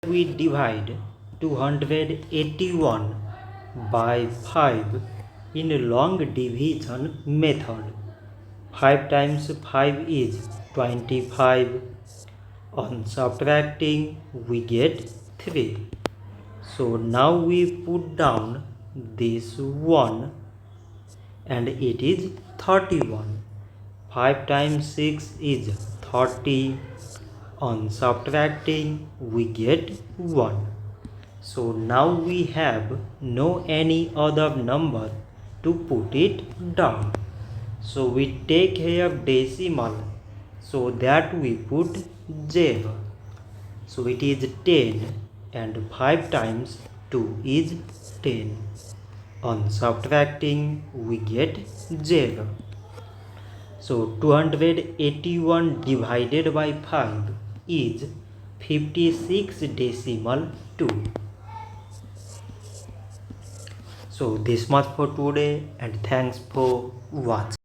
we divide 281 by 5 in long division method. 5 times 5 is 25. On subtracting we get 3. So now we put down this 1 and it is 31. 5 times 6 is 30. On subtracting we get 1. So now we have no any other number to put it down. So we take here decimal, so that we put 0. So it is 10 and 5 times 2 is 10. On subtracting we get 0. So 281 divided by 5 is 56 decimal 2. So this much for today and thanks for watching.